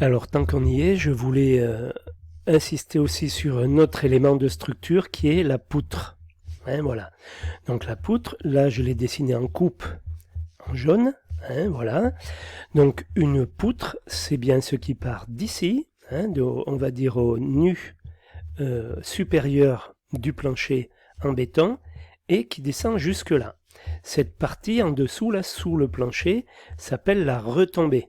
Alors, tant qu'on y est, je voulais insister aussi sur un autre élément de structure qui est la poutre. Hein, voilà. Donc la poutre, là je l'ai dessinée en coupe en jaune. Hein, voilà. Donc une poutre, c'est bien ce qui part d'ici, hein, on va dire au nu supérieur du plancher en béton et qui descend jusque là. Cette partie en dessous, là, sous le plancher, s'appelle la retombée.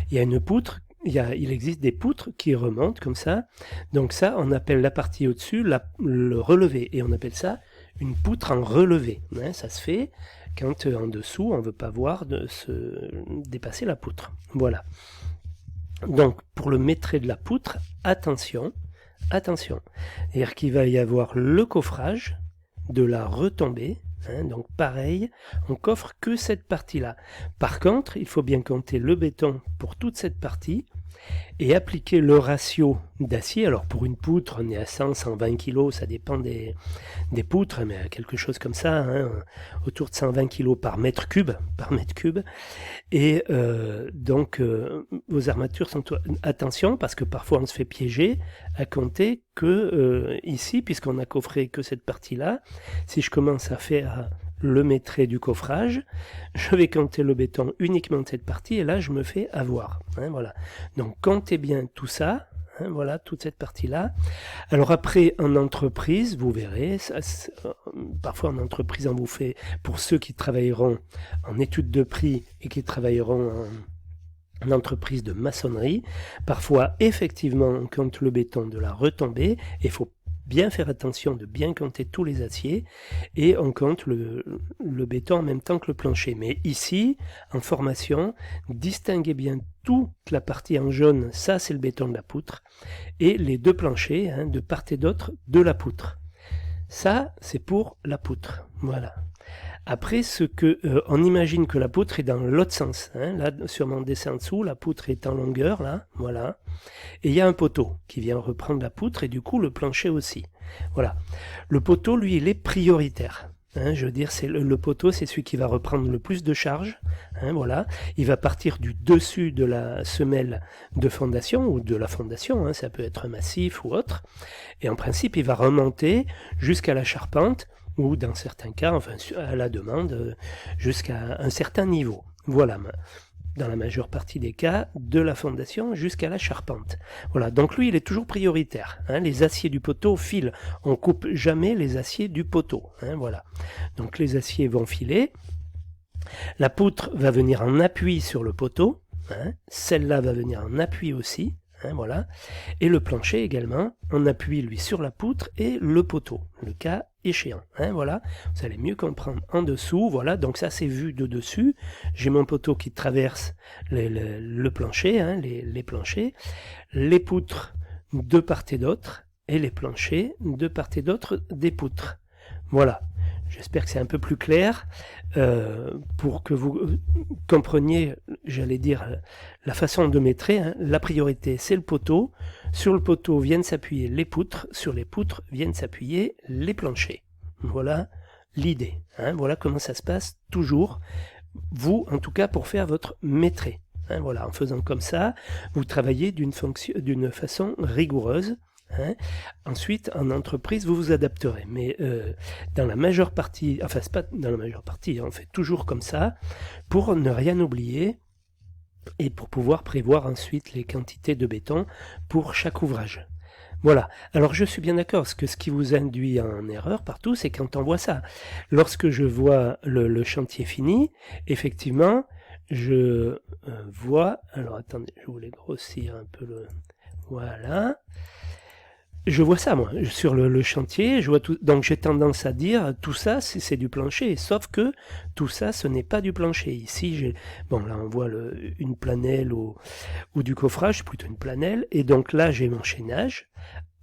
Il y a une poutre, il existe des poutres qui remontent comme ça. Donc ça, on appelle la partie au-dessus le relevé. Et on appelle ça une poutre en relevé. Hein, ça se fait quand en dessous, on ne veut pas voir dépasser la poutre. Voilà. Donc pour le maîtrait de la poutre, attention, attention. C'est-à-dire qu'il va y avoir le coffrage de la retombée. Hein, donc pareil, on coffre que cette partie-là. Par contre, il faut bien compter le béton pour toute cette partie et appliquer le ratio d'acier. Alors pour une poutre, on est à 100-120 kg, ça dépend des poutres, mais quelque chose comme ça, hein, autour de 120 kg par mètre cube. Et donc vos armatures sont... Attention, parce que parfois on se fait piéger à compter que ici, puisqu'on a coffré que cette partie-là, si je commence à faire le maîtrait du coffrage, je vais compter le béton uniquement de cette partie, et là je me fais avoir. Hein, voilà. Donc comptez bien tout ça, hein, voilà, toute cette partie-là. Alors après, en entreprise, vous verrez, parfois en entreprise, on vous fait, pour ceux qui travailleront en études de prix et qui travailleront en entreprise de maçonnerie, parfois effectivement on compte le béton de la retombée, et il faut bien faire attention de bien compter tous les aciers, et on compte le béton en même temps que le plancher. Mais ici, en formation, distinguez bien toute la partie en jaune, ça c'est le béton de la poutre, et les deux planchers, hein, de part et d'autre de la poutre. Ça, c'est pour la poutre. Voilà. Après, on imagine que la poutre est dans l'autre sens. Hein. Là, sur mon dessin dessous, la poutre est en longueur, là, voilà. Et il y a un poteau qui vient reprendre la poutre, et du coup, le plancher aussi. Voilà. Le poteau, lui, il est prioritaire. Hein, je veux dire, le poteau, c'est celui qui va reprendre le plus de charge. Hein, voilà. Il va partir du dessus de la semelle de fondation, ou de la fondation, hein, ça peut être un massif ou autre. Et en principe, il va remonter jusqu'à la charpente, ou dans certains cas, enfin à la demande, jusqu'à un certain niveau. Voilà, dans la majeure partie des cas, de la fondation jusqu'à la charpente. Voilà, donc lui, il est toujours prioritaire. Hein, les aciers du poteau filent. On coupe jamais les aciers du poteau. Hein, voilà. Donc les aciers vont filer. La poutre va venir en appui sur le poteau. Hein, celle-là va venir en appui aussi. Hein, voilà. Et le plancher également, on appuie lui sur la poutre et le poteau, le cas échéant. Hein, voilà. Vous allez mieux comprendre en dessous. Voilà, donc ça c'est vu de dessus. J'ai mon poteau qui traverse le plancher, hein, les planchers, les poutres de part et d'autre, et les planchers de part et d'autre des poutres. Voilà. J'espère que c'est un peu plus clair pour que vous compreniez, j'allais dire, la façon de maîtrer. Hein. La priorité, c'est le poteau. Sur le poteau viennent s'appuyer les poutres. Sur les poutres viennent s'appuyer les planchers. Voilà l'idée. Hein. Voilà comment ça se passe toujours. Vous, en tout cas, pour faire votre maîtrait. Hein. Voilà, en faisant comme ça, vous travaillez d'une façon rigoureuse. Hein. Ensuite, en entreprise, vous vous adapterez. Mais dans la majeure partie, enfin, c'est pas dans la majeure partie, on fait toujours comme ça, pour ne rien oublier et pour pouvoir prévoir ensuite les quantités de béton pour chaque ouvrage. Voilà. Alors, je suis bien d'accord, parce que ce qui vous induit en erreur partout, c'est quand on voit ça. Lorsque je vois le chantier fini, effectivement, je vois... Alors, attendez, je voulais grossir un peu le... Voilà. Je vois ça, moi, sur le chantier, je vois tout, donc j'ai tendance à dire, tout ça, c'est du plancher, sauf que tout ça, ce n'est pas du plancher. Ici, bon, là, on voit une planelle ou du coffrage, plutôt une planelle, et donc là, j'ai mon chaînage.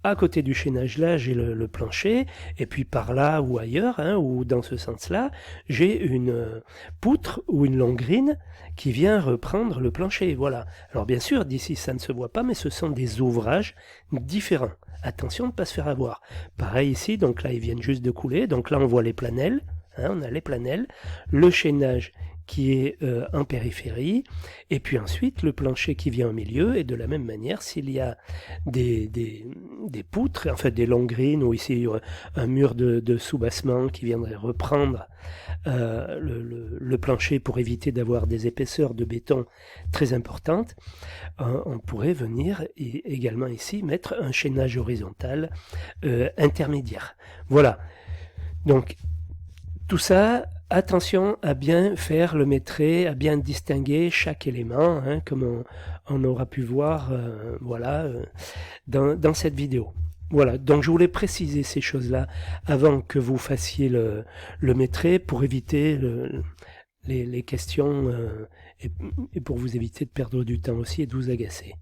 À côté du chaînage là, j'ai le plancher, et puis par là ou ailleurs, hein, ou dans ce sens-là, j'ai une poutre ou une longrine qui vient reprendre le plancher. Voilà. Alors bien sûr, d'ici ça ne se voit pas, mais ce sont des ouvrages différents. Attention de ne pas se faire avoir. Pareil ici, donc là ils viennent juste de couler, donc là on voit les planelles, hein, on a les planelles, le chaînage qui est en périphérie, et puis ensuite le plancher qui vient au milieu, et de la même manière, s'il y a des poutres, en fait des longues grines, ou ici il y aurait un mur de soubassement qui viendrait reprendre le plancher pour éviter d'avoir des épaisseurs de béton très importantes, on pourrait venir également ici mettre un chaînage horizontal intermédiaire. Voilà. Donc tout ça, attention à bien faire le métré, à bien distinguer chaque élément, hein, comme on aura pu voir dans cette vidéo. Voilà, donc je voulais préciser ces choses-là avant que vous fassiez le métré pour éviter les questions et pour vous éviter de perdre du temps aussi et de vous agacer.